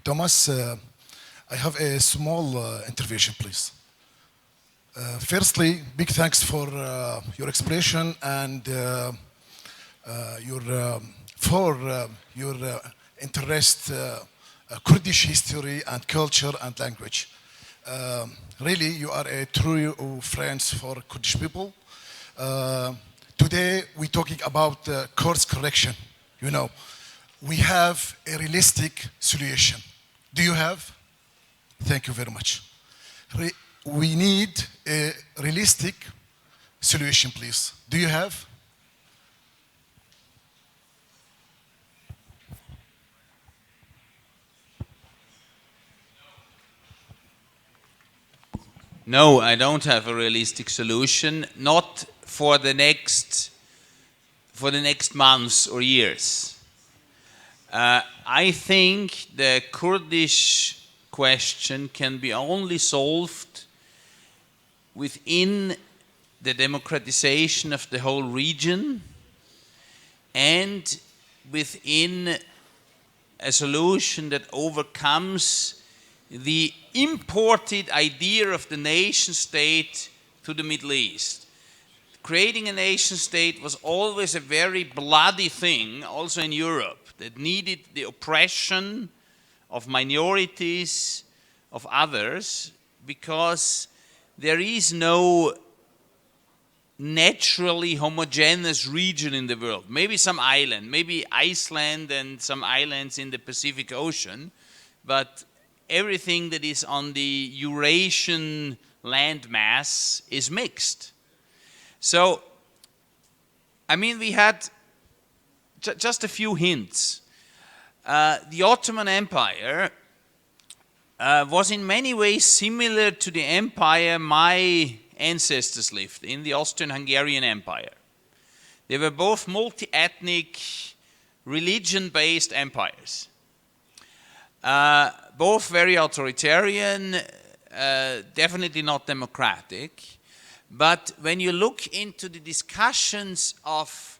Thomas. I have a small intervention, please. Firstly, big thanks for your explanation and your interest Kurdish history and culture and language. Really, you are a true friend for Kurdish people. Today, we're talking about course correction. You know, we have a realistic solution. Do you have? Thank you very much. We need a realistic solution, please. Do you have? No, I don't have a realistic solution, not for the next months or years. I think the Kurdish question can be only solved within the democratization of the whole region and within a solution that overcomes the imported idea of the nation state to the Middle East. Creating a nation state was always a very bloody thing, also in Europe, that needed the oppression of minorities, of others, because there is no naturally homogeneous region in the world. Maybe some island, maybe Iceland and some islands in the Pacific Ocean, but everything that is on the Eurasian landmass is mixed. So, I mean, we had just a few hints. The Ottoman Empire was in many ways similar to the empire my ancestors lived in, the Austrian-Hungarian Empire. They were both multi-ethnic, religion-based empires. Both very authoritarian, definitely not democratic. But when you look into the discussions of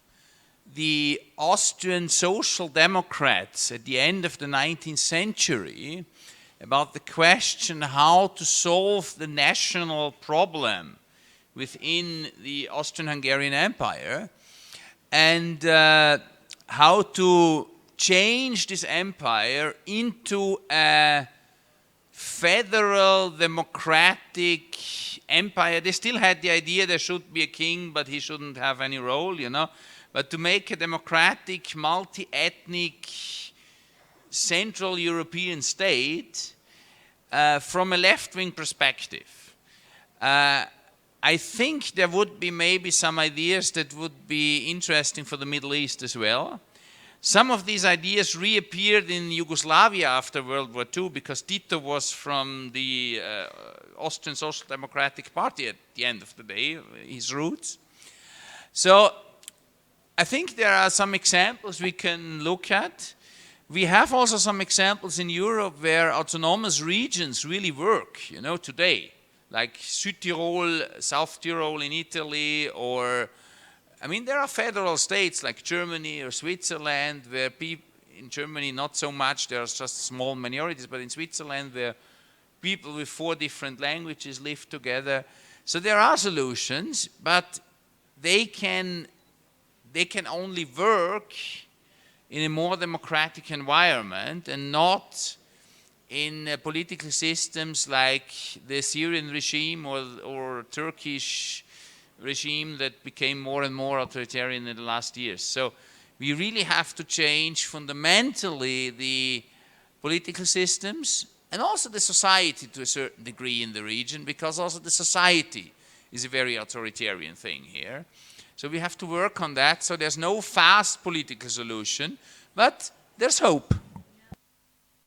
the Austrian social democrats at the end of the 19th century about the question how to solve the national problem within the Austrian-Hungarian Empire and how to change this empire into a federal democratic empire. They still had the idea there should be a king, but he shouldn't have any role, you know. But to make a democratic, multi-ethnic, Central European state from a left-wing perspective. I think there would be maybe some ideas that would be interesting for the Middle East as well. Some of these ideas reappeared in Yugoslavia after World War II because Tito was from the Austrian Social Democratic Party at the end of the day, his roots. So I think there are some examples we can look at. We have also some examples in Europe where autonomous regions really work, you know, today, like Südtirol, South Tyrol in Italy, or, I mean, there are federal states like Germany or Switzerland where people, in Germany not so much, there are just small minorities, but in Switzerland where people with 4 different languages live together. So there are solutions, but they can only work in a more democratic environment and not in political systems like the Syrian regime or Turkish regime that became more and more authoritarian in the last years. So we really have to change fundamentally the political systems and also the society to a certain degree in the region, because also the society is a very authoritarian thing here. So we have to work on that. So there's no fast political solution, but there's hope.